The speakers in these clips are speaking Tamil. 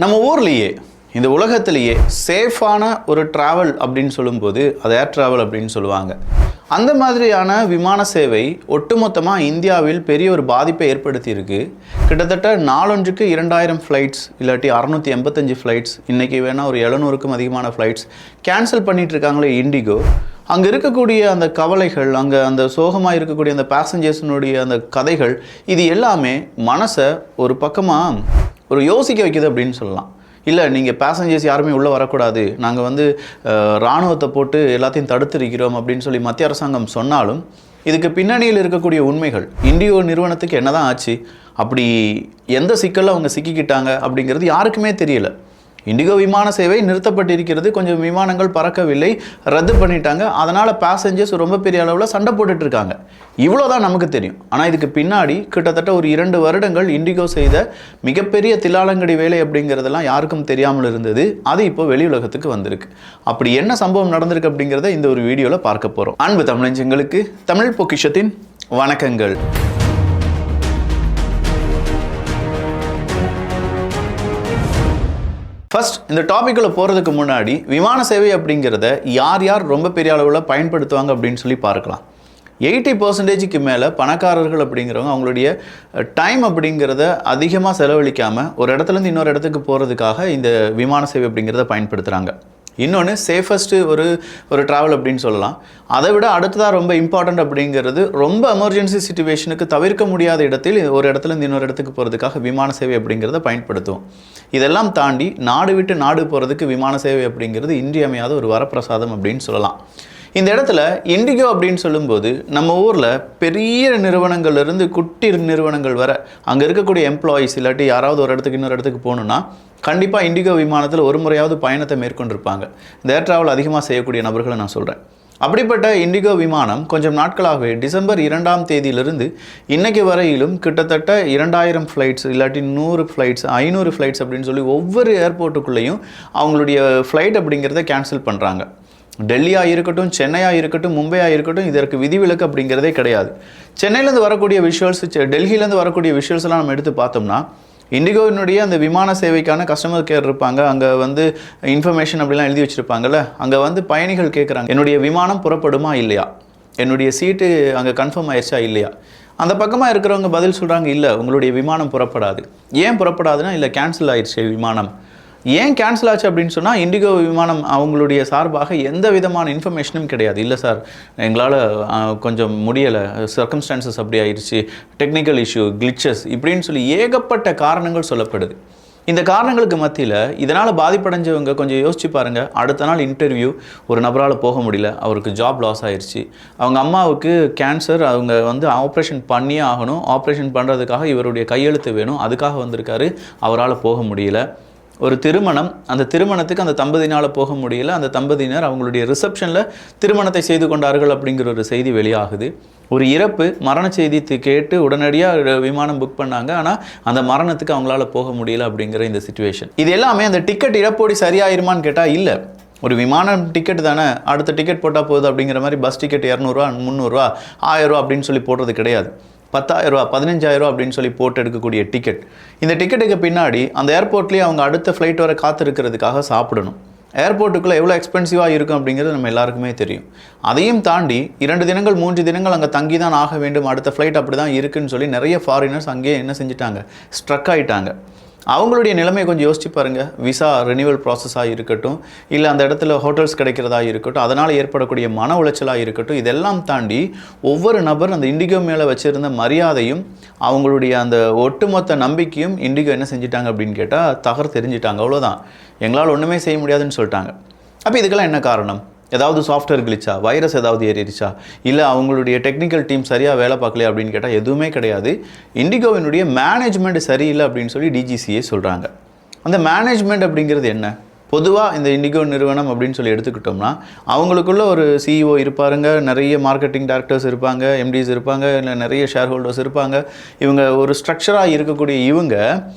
நம்ம ஊர்லேயே இந்த உலகத்திலேயே சேஃபான ஒரு ட்ராவல் அப்படின்னு சொல்லும்போது அது ஏர் ட்ராவல் அப்படின்னு சொல்லுவாங்க. அந்த மாதிரியான விமான சேவை ஒட்டுமொத்தமாக இந்தியாவில் பெரிய ஒரு பாதிப்பை ஏற்படுத்தியிருக்கு. கிட்டத்தட்ட நாளொன்றுக்கு 2000 ஃப்ளைட்ஸ் இல்லாட்டி 685 ஃப்ளைட்ஸ், இன்றைக்கி வேணால் ஒரு 700க்கும் அதிகமான ஃப்ளைட்ஸ் கேன்சல் பண்ணிகிட்டு இருக்காங்களே இண்டிகோ. அங்கே இருக்கக்கூடிய அந்த கவலைகள், அங்கே அந்த சோகமாக இருக்கக்கூடிய அந்த பேசஞ்சர்ஸினுடைய அந்த கதைகள், இது எல்லாமே மனசை ஒரு பக்கமாக ஒரு யோசிக்க வைக்குது அப்படின்னு சொல்லலாம். இல்லை, நீங்கள் பேசஞ்சர்ஸ் யாருமே உள்ளே வரக்கூடாது, நாங்கள் இராணுவத்தை போட்டு எல்லாத்தையும் தடுத்திருக்கிறோம் அப்படின்னு சொல்லி மத்திய அரசாங்கம் சொன்னாலும் இதுக்கு பின்னணியில் இருக்கக்கூடிய உண்மைகள், இண்டிகோ நிறுவனத்துக்கு என்ன தான் ஆச்சு, அப்படி எந்த சிக்கலில் அவங்க சிக்கிக்கிட்டாங்க அப்படிங்கிறது யாருக்குமே தெரியல. இண்டிகோ விமான சேவை நிறுத்தப்பட்டிருக்கிறது, கொஞ்சம் விமானங்கள் பறக்கவில்லை, ரத்து பண்ணிட்டாங்க. அதனால் பேசஞ்சர்ஸ் ரொம்ப பெரிய அளவில் சண்டை போட்டுட்டு இருக்காங்க. இவ்வளோதான் நமக்கு தெரியும். ஆனால் இதுக்கு பின்னாடி கிட்டத்தட்ட ஒரு 2 வருடங்கள் இண்டிகோ செய்த மிகப்பெரிய தில்லாலங்கடி வேலை அப்படிங்கிறதெல்லாம் யாருக்கும் தெரியாமல் இருந்தது. அது இப்போ வெளி உலகத்துக்கு வந்திருக்கு. அப்படி என்ன சம்பவம் நடந்திருக்கு அப்படிங்கிறத இந்த ஒரு வீடியோவில் பார்க்க போகிறோம். அன்பு தமிழஞ்சங்களுக்கு தமிழ் பொக்கிஷத்தின் வணக்கங்கள். ஃபர்ஸ்ட், இந்த டாப்பிக்கில் போகிறதுக்கு முன்னாடி விமான சேவை அப்படிங்கிறத யார் யார் ரொம்ப பெரிய அளவில் பயன்படுத்துவாங்க அப்படின்னு சொல்லி பார்க்கலாம். 80% மேலே பணக்காரர்கள் அப்படிங்கிறவங்க அவங்களுடைய டைம் அப்படிங்கிறத அதிகமாக செலவழிக்காமல் ஒரு இடத்துலேருந்து இன்னொரு இடத்துக்கு போகிறதுக்காக இந்த விமான சேவை அப்படிங்கிறத பயன்படுத்துகிறாங்க. இன்னொன்று சேஃபஸ்ட்டு ஒரு ட்ராவல் அப்படின்னு சொல்லலாம். அதை விட அடுத்ததாக ரொம்ப இம்பார்ட்டண்ட் அப்படிங்கிறது, ரொம்ப எமர்ஜென்சி சிச்சுவேஷனுக்கு தவிர்க்க முடியாத இடத்தில் ஒரு இடத்துலேருந்து இன்னொரு இடத்துக்கு போகிறதுக்காக விமான சேவை அப்படிங்கிறத பயன்படுத்துவோம். இதெல்லாம் தாண்டி நாடு விட்டு நாடு போகிறதுக்கு விமான சேவை அப்படிங்கிறது இன்றியமையாத ஒரு வரப்பிரசாதம் அப்படின்னு சொல்லலாம். இந்த இடத்துல இண்டிகோ அப்படின்னு சொல்லும்போது நம்ம ஊரில் பெரிய நிறுவனங்கள்லேருந்து குட்டி நிறுவனங்கள் வர அங்கே இருக்கக்கூடிய எம்ப்ளாயீஸ் இல்லாட்டி யாராவது ஒரு இடத்துக்கு இன்னொரு இடத்துக்கு போகணுன்னா கண்டிப்பாக இண்டிகோ விமானத்தில் ஒரு முறையாவது பயணத்தை மேற்கொண்டிருப்பாங்க. இந்த ஏர் ட்ராவல் அதிகமாக செய்யக்கூடிய நபர்களை நான் சொல்கிறேன். அப்படிப்பட்ட இண்டிகோ விமானம் கொஞ்சம் நாட்களாகவே டிசம்பர் 2ஆம் தேதியிலிருந்து இன்றைக்கு வரையிலும் கிட்டத்தட்ட 2000 ஃப்ளைட்ஸ் இல்லாட்டி 100 ஃப்ளைட்ஸ் 500 ஃப்ளைட்ஸ் அப்படின்னு சொல்லி ஒவ்வொரு ஏர்போர்ட்டுக்குள்ளேயும் அவங்களுடைய ஃப்ளைட் அப்படிங்கிறத கேன்சல் பண்ணுறாங்க. டெல்லியாக இருக்கட்டும், சென்னையாக இருக்கட்டும், மும்பையாக இருக்கட்டும், இதற்கு விதிவிலக்கு அப்படிங்கிறதே கிடையாது. சென்னையிலேருந்து வரக்கூடிய விஷுவல்ஸ், டெல்லியிலேருந்து வரக்கூடிய விஷுவல்ஸ் எல்லாம் நம்ம எடுத்து பார்த்தோம்னா இண்டிகோவினுடைய அந்த விமான சேவைக்கான கஸ்டமர் கேர் இருப்பாங்க. அங்கே இன்ஃபர்மேஷன் அப்படிலாம் எழுதி வச்சுருப்பாங்கல்ல. அங்கே பயணிகள் கேட்குறாங்க, என்னுடைய விமானம் புறப்படுமா இல்லையா, என்னுடைய சீட்டு அங்கே கன்ஃபார்ம் ஆயிடுச்சா இல்லையா. அந்த பக்கமாக இருக்கிறவங்க பதில் சொல்கிறாங்க, இல்லை உங்களுடைய விமானம் புறப்படாது. ஏன் புறப்படாதுன்னா, இல்லை கேன்சல் ஆயிடுச்சு விமானம். ஏன் கேன்சல் ஆச்சு அப்படின்னு சொன்னால் இண்டிகோ விமானம் அவங்களுடைய சார்பாக எந்த விதமான இன்ஃபர்மேஷனும் கிடையாது. இல்லை சார், எங்களால் கொஞ்சம் முடியலை, சர்க்கம்ஸ்டான்சஸ் அப்படி ஆயிடுச்சு, டெக்னிக்கல் இஷ்யூ, கிளிச்சஸ் இப்படின்னு சொல்லி ஏகப்பட்ட காரணங்கள் சொல்லப்படுது. இந்த காரணங்களுக்கு மத்தியில் இதனால் பாதிப்படைஞ்சவங்க கொஞ்சம் யோசிச்சு பாருங்கள். அடுத்த நாள் இன்டர்வியூ, ஒரு நபரால் போக முடியல, அவருக்கு ஜாப் லாஸ் ஆயிடுச்சு. அவங்க அம்மாவுக்கு கேன்சர், அவங்க ஆப்ரேஷன் பண்ணியே ஆகணும். ஆப்ரேஷன் பண்ணுறதுக்காக இவருடைய கையெழுத்து வேணும், அதுக்காக வந்திருக்காரு, அவரால் போக முடியல. ஒரு திருமணம், அந்த திருமணத்துக்கு அந்த தம்பதியினால் போக முடியல, அந்த தம்பதியினர் அவங்களுடைய ரிசப்ஷனில் திருமணத்தை செய்து கொண்டார்கள் அப்படிங்கிற ஒரு செய்தி வெளியாகுது. ஒரு இறப்பு, மரண செய்தி கேட்டு உடனடியாக விமானம் புக் பண்ணாங்க, ஆனால் அந்த மரணத்துக்கு அவங்களால போக முடியல அப்படிங்கிற இந்த சிச்சுவேஷன். இது எல்லாமே அந்த டிக்கெட் இழப்போடி சரியாயிருமான்னு கேட்டால் இல்லை. ஒரு விமானம் டிக்கெட் தானே, அடுத்த டிக்கெட் போட்டால் போகுது அப்படிங்கிற மாதிரி பஸ் டிக்கெட் 200 300 1000 அப்படின்னு சொல்லி போடுறது கிடையாது. 10,000 15,000 அப்படின்னு சொல்லி போட்டு எடுக்கக்கூடிய டிக்கெட். இந்த டிக்கெட்டுக்கு பின்னாடி அந்த ஏர்போர்ட்லேயே அவங்க அடுத்த ஃப்ளைட் வர காத்திருக்கிறதுக்காக சாப்பிடணும். ஏர்போர்ட்டுக்குள்ளே எவ்வளோ எக்ஸ்பென்சிவாக இருக்கும் அப்படிங்கிறது நம்ம எல்லாருக்குமே தெரியும். அதையும் தாண்டி 2 தினங்கள் 3 தினங்கள் அங்கே தங்கி தான் ஆக வேண்டும், அடுத்த ஃப்ளைட் அப்படி தான் இருக்குன்னு சொல்லி நிறைய ஃபாரினர்ஸ் அங்கேயே என்ன செஞ்சுட்டாங்க, ஸ்ட்ரக் ஆகிட்டாங்க. அவங்களுடைய நிலைமையை கொஞ்சம் யோசிச்சு பாருங்கள். விசா ரினிவல் ப்ராசஸாக இருக்கட்டும், இல்லை அந்த இடத்துல ஹோட்டல்ஸ் கிடைக்கிறதா இருக்கட்டும், அதனால் ஏற்படக்கூடிய மன உளைச்சலாக இருக்கட்டும், இதெல்லாம் தாண்டி ஒவ்வொரு நபர் அந்த இண்டிகோ மேலே வச்சுருந்த மரியாதையும் அவங்களுடைய அந்த ஒட்டுமொத்த நம்பிக்கையும் இண்டிகோ என்ன செஞ்சிட்டாங்க அப்படின்னு கேட்டால் தெரிஞ்சிட்டாங்க. அவ்வளோதான், எங்களால் ஒன்றுமே செய்ய முடியாதுன்னு சொல்லிட்டாங்க. அப்போ இதுக்கெல்லாம் என்ன காரணம்? ஏதாவது சாஃப்ட்வேர் கிளிச்சா, வைரஸ் ஏதாவது ஏறிடுச்சா, இல்லை அவங்களுடைய டெக்னிக்கல் டீம் சரியாக வேலை பார்க்கலையா அப்படின்னு கேட்டால் எதுவுமே கிடையாது. இண்டிகோவினுடைய மேனேஜ்மெண்ட் சரியில்லை அப்படின்னு சொல்லி டிஜிசிஏ சொல்கிறாங்க. அந்த மேனேஜ்மெண்ட் அப்படிங்கிறது என்ன? பொதுவாக இந்த இண்டிகோ நிறுவனம் அப்படின்னு சொல்லி எடுத்துக்கிட்டோம்னா அவங்களுக்குள்ள ஒரு சிஇஓ இருப்பாருங்க, நிறைய மார்க்கெட்டிங் டைரக்டர்ஸ் இருப்பாங்க, எம்டிஸ் இருப்பாங்க, இல்லை நிறைய ஷேர் ஹோல்டர்ஸ் இருப்பாங்க. இவங்க ஒரு ஸ்ட்ரக்சராக இருக்கக்கூடிய இவங்க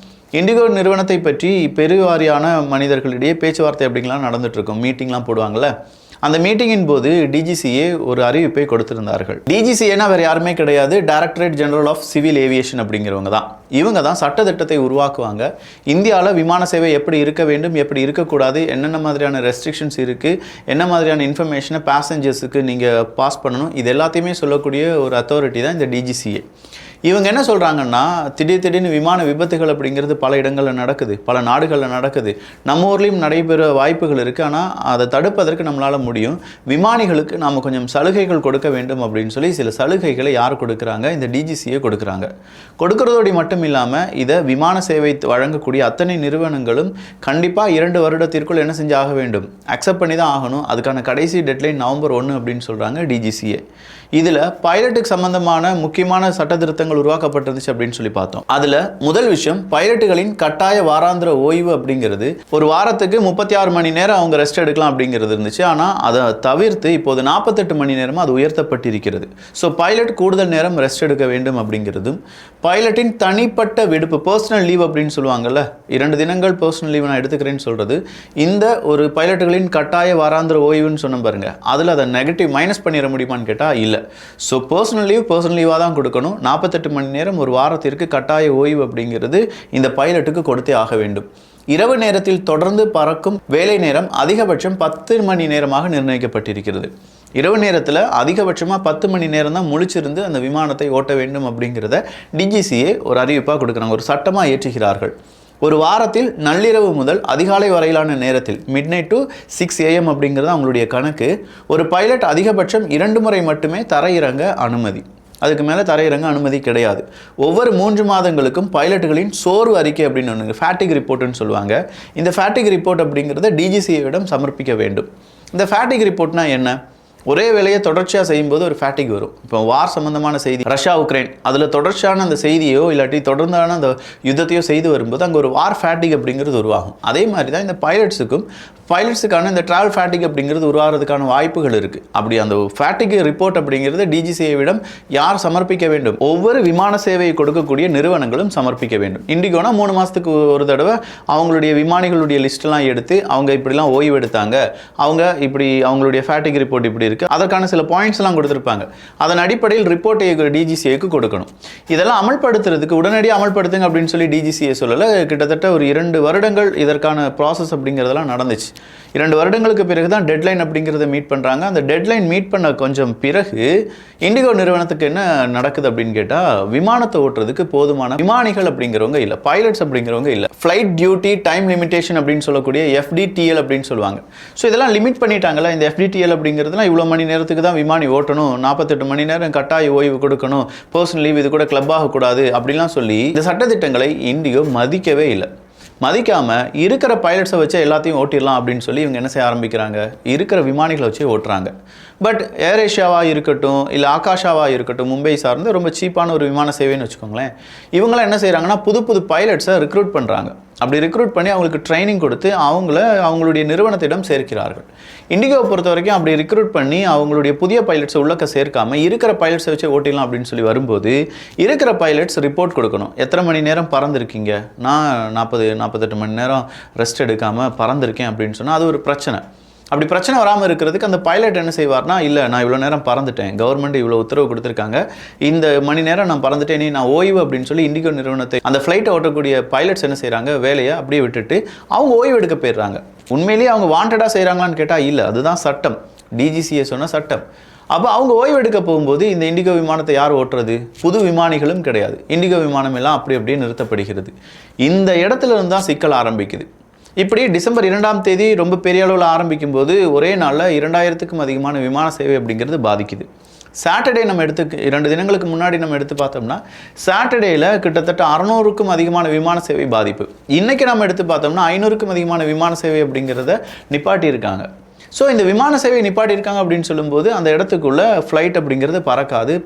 இண்டிகோ நிறுவனத்தை பற்றி பெருவாரியான மனிதர்களிடையே பேச்சுவார்த்தை அப்படிங்கலாம் நடந்துகிட்ருக்கோம், மீட்டிங்லாம் போடுவாங்கள்ல. அந்த மீட்டிங்கின் போது டிஜிசிஏ ஒரு அறிவிப்பை கொடுத்திருந்தார்கள். டிஜிசிஏனா வேறு யாருமே கிடையாது, directorate general of civil aviation அப்படிங்கிறவங்க தான். இவங்க தான் சட்டத்திட்டத்தை உருவாக்குவாங்க. இந்தியாவில் விமான சேவை எப்படி இருக்க வேண்டும், எப்படி இருக்கக்கூடாது, என்னென்ன மாதிரியான ரெஸ்ட்ரிக்ஷன்ஸ் இருக்குது, என்ன மாதிரியான இன்ஃபர்மேஷனை பேசஞ்சர்ஸுக்கு நீங்கள் பாஸ் பண்ணணும், இது எல்லாத்தையுமே சொல்லக்கூடிய ஒரு அத்தாரிட்டி தான் இந்த டிஜிசிஏ. இவங்க என்ன சொல்கிறாங்கன்னா, திடீர்னு விமான விபத்துகள் அப்படிங்கிறது பல இடங்களில் நடக்குது, பல நாடுகளில் நடக்குது, நம்ம ஊர்லேயும் நடைபெற வாய்ப்புகள் இருக்குது. ஆனால் அதை தடுப்பதற்கு நம்மளால் முடியும். விமானிகளுக்கு நாம் கொஞ்சம் சலுகைகள் கொடுக்க வேண்டும் அப்படின்னு சொல்லி சில சலுகைகளை யார் கொடுக்குறாங்க, இந்த டிஜிசிஏ கொடுக்குறாங்க. கொடுக்கறதோடு மட்டும் இல்லாமல் இதை விமான சேவை வழங்கக்கூடிய அத்தனை நிறுவனங்களும் கண்டிப்பாக 2 வருடத்திற்குள் என்ன செஞ்சாக வேண்டும், அக்செப்ட் பண்ணி தான் ஆகணும். அதுக்கான கடைசி டெட்லைன் நவம்பர் 1 அப்படின்னு சொல்கிறாங்க டிஜிசிஏ. இதில் பைலட்டுக்கு சம்பந்தமான முக்கியமான சட்ட திருத்தங்கள் உருவாக்கப்பட்டிருந்துச்சு அப்படின்னு சொல்லி பார்த்தோம். அதில் முதல் விஷயம், பைலட்டுகளின் கட்டாய வாராந்திர ஓய்வு அப்படிங்கிறது ஒரு வாரத்துக்கு 36 மணி நேரம் அவங்க ரெஸ்ட் எடுக்கலாம் அப்படிங்கிறது இருந்துச்சு. ஆனால் அதை தவிர்த்து இப்போது 48 மணி நேரமாக அது உயர்த்தப்பட்டிருக்கிறது. ஸோ பைலட் கூடுதல் நேரம் ரெஸ்ட் எடுக்க வேண்டும் அப்படிங்கிறதும், பைலட்டின் தனிப்பட்ட விடுப்பு பர்சனல் லீவ் அப்படின்னு சொல்லுவாங்கல்ல, 2 தினங்கள் பர்சனல் லீவ் நான் எடுத்துக்கிறேன்னு சொல்கிறது, இந்த ஒரு பைலட்டுகளின் கட்டாய வாராந்திர ஓய்வுன்னு சொன்ன பாருங்க, அதில் அதை நெகட்டிவ் மைனஸ் பண்ணிட முடியுமான்னு கேட்டால் இல்லை. ஸோ பர்சனல் லீவாக தான் கொடுக்கணும். 48 மணி நேரம் ஒரு வாரத்திற்கு கட்டாய ஓய்வு அப்படிங்கிறது இந்த பைலட்டுக்கு கொடுத்தே ஆக வேண்டும். இரவு நேரத்தில் தொடர்ந்து பறக்கும் வேலை நேரம் அதிகபட்சம் 10 மணி நேரமாக நிர்ணயிக்கப்பட்டிருக்கிறது. இரவு நேரத்தில் அதிகபட்சமாக 10 மணி நேரம் தான் முழிச்சிருந்து அந்த விமானத்தை ஓட்ட வேண்டும் அப்படிங்கிறத டிஜிசிஏ ஒரு அறிவிப்பாக கொடுக்குறாங்க, ஒரு சட்டமாக ஏற்றுகிறார்கள். ஒரு வாரத்தில் நள்ளிரவு முதல் அதிகாலை வரையிலான நேரத்தில் மிட்நைட் டு 6 AM அப்படிங்கிறது அவங்களுடைய கணக்கு. ஒரு பைலட் அதிகபட்சம் 2 முறை மட்டுமே தரையிறங்க அனுமதி, அதுக்கு மேலே தரையிறங்க அனுமதி கிடையாது. ஒவ்வொரு 3 மாதங்களுக்கும் பைலட்டுகளின் சோர்வு அறிக்கை அப்படின்னு ஒன்று, ஃபேட்டிக் ரிப்போர்ட்டுன்னு சொல்லுவாங்க. இந்த ஃபேட்டிக் ரிப்போர்ட் அப்படிங்கிறத டிஜிசிஏவிடம் சமர்ப்பிக்க வேண்டும். இந்த ஃபேட்டிக் ரிப்போர்ட்னா என்ன, ஒரே வேலையை தொடர்ச்சியாக செய்யும்போது ஒரு ஃபேட்டிக் வரும். இப்போ வார் சம்பந்தமான செய்தி, ரஷ்யா உக்ரைன், அதில் தொடர்ச்சியான அந்த செய்தியோ இல்லாட்டி தொடர்ந்தான அந்த யுத்தத்தையோ செய்து வரும்போது அங்கே ஒரு வார் ஃபேட்டிக் அப்படிங்கிறது உருவாகும். அதே மாதிரி தான் இந்த பைலட்ஸுக்கான இந்த ட்ராவல் ஃபேட்டிக் அப்படிங்கிறது உருவாகிறதுக்கான வாய்ப்புகள் இருக்குது. அப்படி அந்த ஃபேட்டிக் ரிப்போர்ட் அப்படிங்கிறது டிஜிசிஏவிடம் யார் சமர்ப்பிக்க வேண்டும், ஒவ்வொரு விமான சேவையை கொடுக்கக்கூடிய நிறுவனங்களும் சமர்ப்பிக்க வேண்டும். இண்டிகோனா 3 மாதத்துக்கு ஒரு தடவை அவங்களுடைய விமானிகளுடைய லிஸ்ட்டெல்லாம் எடுத்து அவங்க இப்படிலாம் ஓய்வு எடுத்தாங்க, அவங்க இப்படி அவங்களுடைய ஃபேட்டிக் ரிப்போர்ட் இப்படி இருக்குது, அதற்கான சில பாயிண்ட்ஸ்லாம் கொடுத்துருப்பாங்க. அதன் அடிப்படையில் ரிப்போர்ட்டை டிஜிசிஏக்கு கொடுக்கணும். இதெல்லாம் அமல்படுத்துறதுக்கு உடனடியாக அமல்படுத்துங்க அப்படின்னு சொல்லி டிஜிசிஏ சொல்லலை. கிட்டத்தட்ட ஒரு 2 வருடங்கள் இதற்கான ப்ராசஸ் அப்படிங்கிறதெல்லாம் நடந்துச்சு. 2 வருடங்களுக்கு பிறகு தான் டெட்லைன் அப்படிங்கிறத மீட் பண்ணுறாங்க. அந்த டெட்லைன் மீட் பண்ண கொஞ்சம் பிறகு இண்டிகோ நிறுவனத்துக்கு என்ன நடக்குது அப்படின்னு கேட்டால், விமானத்தை ஓட்டுறதுக்கு போதுமான விமானிகள் அப்படிங்கிறவங்க இல்லை, பைலட்ஸ் அப்படிங்கிறவங்க இல்லை. ஃப்ளைட் டியூட்டி டைம் லிமிடேஷன் அப்படின்னு சொல்லக்கூடிய FDTL அப்படின்னு சொல்லுவாங்க. ஸோ இதெல்லாம் லிமிட் பண்ணிட்டாங்களா. இந்த FDTL அப்படிங்கிறதுலாம் இவ்வளோ மணி நேரத்துக்கு தான் விமானி ஓட்டணும், 48 மணி நேரம் கட்டாய ஓய்வு கொடுக்கணும், பர்சனல் லீவ் இது கூட கிளப் ஆகக்கூடாது அப்படிலாம் சொல்லி இந்த சட்டத்திட்டங்களை இண்டிகோ மதிக்கவே இல்லை. மதிக்காமல் இருக்கிற பைலட்ஸை வச்சு எல்லாத்தையும் ஓட்டிடலாம் அப்படின்னு சொல்லி இவங்க என்ன செய்ய ஆரம்பிக்கிறாங்க, இருக்கிற விமானிகளை வச்சு ஓட்டுறாங்க. பட் ஏர் ஏஷியாவாக இருக்கட்டும், இல்லை ஆகாஷாவாக இருக்கட்டும், மும்பை சார்ந்து ரொம்ப சீப்பான ஒரு விமான சேவைன்னு வச்சுக்கோங்களேன், இவங்களாம் என்ன செய்கிறாங்கன்னா புது பைலட்ஸை ரிக்ரூட் பண்ணுறாங்க. அப்படி ரிக்ரூட் பண்ணி அவங்களுக்கு ட்ரைனிங் கொடுத்து அவங்களுடைய நிறுவனத்திடம் சேர்க்கிறார்கள். இண்டிகோவை பொறுத்த வரைக்கும் அப்படி ரிக்ரூட் பண்ணி அவங்களுடைய புதிய பைலட்ஸை உள்ளக்க சேர்க்காமல் இருக்கிற பைலட்ஸை வச்சு ஓட்டிடலாம் அப்படின்னு சொல்லி வரும்போது, இருக்கிற பைலட்ஸ் ரிப்போர்ட் கொடுக்கணும். எத்தனை மணி நேரம் பறந்துருக்கீங்க, நான் 48 மணி நேரம் ரெஸ்ட் எடுக்காமல் பறந்துருக்கேன் அப்படின்னு சொன்னால் அது ஒரு பிரச்சனை. அப்படி பிரச்சனை வராமல் இருக்கிறதுக்கு அந்த பைலட் என்ன செய்வார்னா, இல்லை நான் இவ்வளோ நேரம் பறந்துட்டேன், கவர்மெண்ட் இவ்வளோ உத்தரவு கொடுத்துருக்காங்க, இந்த மணி நேரம் நான் பறந்துட்டேன், நான் ஓய்வு அப்படின்னு சொல்லி இண்டிகோ நிறுவனத்தை அந்த ஃப்ளைட்டை ஓட்டக்கூடிய பைலட்ஸ் என்ன செய்கிறாங்க, வேலையை அப்படியே விட்டுட்டு அவங்க ஓய்வு எடுக்க போயிடுறாங்க. உண்மையிலேயே அவங்க வாண்டடாக செய்கிறாங்களான்னு கேட்டால் இல்லை, அதுதான் சட்டம், டிஜிசிஏ சொன்ன சட்டம். அப்போ அவங்க ஓய்வு எடுக்க போகும்போது இந்த இண்டிகோ விமானத்தை யார் ஓட்டுறது, புது விமானிகளும் கிடையாது, இண்டிகோ விமானம் எல்லாம் அப்படியே நிறுத்தப்படுகிறது. இந்த இடத்துல இருந்து தான் சிக்கல் ஆரம்பிக்குது. இப்படி டிசம்பர் 2ஆம் தேதி ரொம்ப பெரிய அளவில் ஆரம்பிக்கும் போது ஒரே நாளில் 2000க்கும் அதிகமான விமான சேவை அப்படிங்கிறது பாதிக்குது. சாட்டர்டே நம்ம 2 தினங்களுக்கு முன்னாடி நம்ம எடுத்து பார்த்தோம்னா சாட்டர்டேயில் கிட்டத்தட்ட 600க்கும் அதிகமான விமான சேவை பாதிப்பு. இன்றைக்கி நம்ம எடுத்து பார்த்தோம்னா 500க்கும் அதிகமான விமான சேவை அப்படிங்கிறத நிப்பாட்டியிருக்காங்க. ஸோ இந்த விமான சேவை நிப்பாட்டியிருக்காங்க அப்படின்னு சொல்லும்போது அந்த இடத்துக்குள்ளே ஃப்ளைட் அப்படிங்கிறது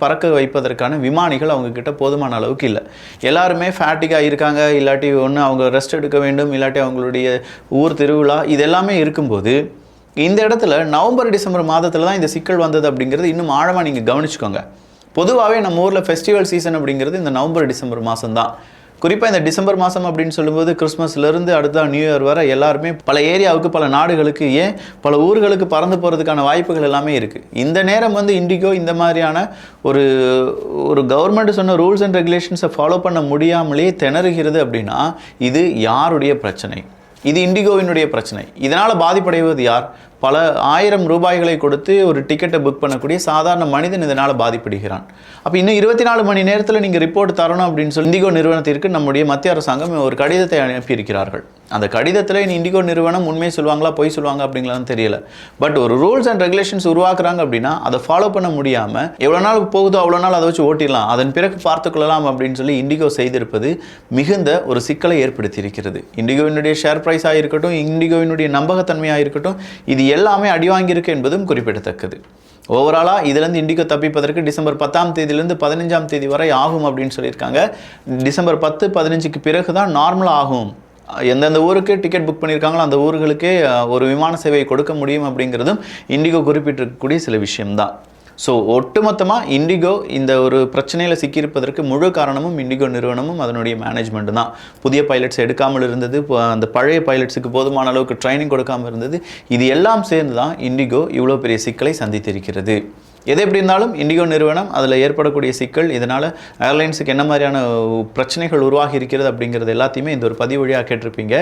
பறக்க வைப்பதற்கான விமானிகள் அவங்கக்கிட்ட போதுமான அளவுக்கு இல்லை. எல்லாருமே ஃபேட்டிக்காக இருக்காங்க, இல்லாட்டி ஒன்று அவங்க ரெஸ்ட் எடுக்க வேண்டும், இல்லாட்டி அவங்களுடைய ஊர் திருவிழா இது எல்லாமே இருக்கும்போது இந்த இடத்துல நவம்பர் டிசம்பர் மாதத்தில் தான் இந்த சிக்கல் வந்தது அப்படிங்கிறது இன்னும் ஆழமாக நீங்கள் கவனிச்சுக்கோங்க. பொதுவாகவே நம்ம ஊரில் ஃபெஸ்டிவல் சீசன் அப்படிங்கிறது இந்த நவம்பர் டிசம்பர் மாதம் தான். குறிப்பாக இந்த டிசம்பர் மாதம் அப்படின்னு சொல்லும்போது கிறிஸ்மஸ்லேருந்து அடுத்த நியூ இயர் வர எல்லாருமே பல ஏரியாவுக்கு பல நாடுகளுக்கு ஏன் பல ஊர்களுக்கு பறந்து போகிறதுக்கான வாய்ப்புகள் எல்லாமே இருக்குது. இந்த நேரம் வந்து இண்டிகோ இந்த மாதிரியான ஒரு ஒரு கவர்மெண்ட் சொன்ன ரூல்ஸ் அண்ட் ரெகுலேஷன்ஸை ஃபாலோ பண்ண முடியாமலே திணறுகிறது அப்படின்னா இது யாருடைய பிரச்சனை? இது இண்டிகோவினுடைய பிரச்சனை. இதனால் பாதிப்படைவது யார்? பல ஆயிரம் ரூபாய்களை கொடுத்து ஒரு டிக்கெட்டை புக் பண்ணக்கூடிய சாதாரண மனிதன் இதனால் பாதிப்படுகிறான். அப்போ இன்னும் 24 மணி நேரத்தில் நீங்கள் ரிப்போர்ட் தரணும் அப்படின்னு சொல்லி இண்டிகோ நிறுவனத்திற்கு நம்முடைய மத்திய அரசாங்கம் ஒரு கடிதத்தை அனுப்பியிருக்கிறார்கள். அந்த கடிதத்தில் இண்டிகோ நிறுவனம் உண்மை சொல்லுவாங்களா பொய் சொல்லுவாங்க அப்படிங்களான்னு தெரியல. பட் ஒரு ரூல்ஸ் அண்ட் ரெகுலேஷன்ஸ் உருவாக்குறாங்க அப்படின்னா அதை ஃபாலோ பண்ண முடியாமல் எவ்வளோ நாள் போகுதோ அவ்வளோ நாள் அதை வச்சு ஓட்டிடலாம், அதன் பிறகு பார்த்துக்கொள்ளலாம் அப்படின்னு சொல்லி இண்டிகோ செய்திருப்பது மிகுந்த ஒரு சிக்கலை ஏற்படுத்தியிருக்கிறது. இண்டிகோவினுடைய ஷேர் ப்ரைஸாக இருக்கட்டும், இண்டிகோவினுடைய நம்பகத்தன்மையாக இருக்கட்டும், இது எல்லாமே அடி வாங்கியிருக்கு என்பதும் குறிப்பிடத்தக்கது. ஓவராலாக இதிலேருந்து இண்டிகோ தப்பிப்பதற்கு டிசம்பர் 10ஆம் தேதியிலேருந்து 15ஆம் தேதி வரை ஆகும் அப்படின்னு சொல்லியிருக்காங்க. டிசம்பர் 10, 15க்கு பிறகு தான் நார்மலாக ஆகும். எந்தெந்த ஊருக்கு டிக்கெட் புக் பண்ணியிருக்காங்களோ அந்த ஊர்களுக்கே ஒரு விமான சேவையை கொடுக்க முடியும் அப்படிங்கிறதும் இண்டிகோ குறிப்பிட்டிருக்கக்கூடிய சில விஷயம்தான். ஸோ ஒட்டுமொத்தமாக இண்டிகோ இந்த ஒரு பிரச்சனையில் சிக்கியிருப்பதற்கு முழு காரணமும் இண்டிகோ நிறுவனமும் அதனுடைய மேனேஜ்மெண்ட் தான். புதிய பைலட்ஸ் எடுக்காமல் இருந்தது, அந்த பழைய பைலட்ஸுக்கு போதுமான அளவுக்கு ட்ரைனிங் கொடுக்காமல் இருந்தது. இது எல்லாம் சேர்ந்து தான் இண்டிகோ இவ்வளோ பெரிய சிக்கலை சந்தித்திருக்கிறது. எது எப்படி இருந்தாலும் இண்டிகோ நிறுவனம் அதில் ஏற்படக்கூடிய சிக்கல், இதனால் ஏர்லைன்ஸுக்கு என்ன மாதிரியான பிரச்சனைகள் உருவாகி இருக்கிறது அப்படிங்கிறது எல்லாத்தையுமே இந்த ஒரு பதிவு வழியாக கேட்டிருப்பீங்க.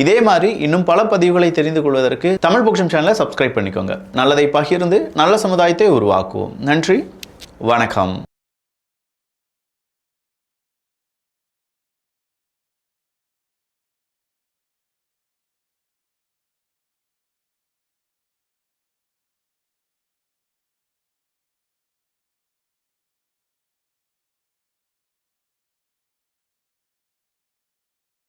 இதே மாதிரி இன்னும் பல பதிவுகளை தெரிந்து கொள்வதற்கு தமிழ் பொக்கிஷம் சேனலை சப்ஸ்கிரைப் பண்ணிக்கோங்க. நல்லதை பகிர்ந்து நல்ல சமுதாயத்தை உருவாக்குவோம். நன்றி, வணக்கம்.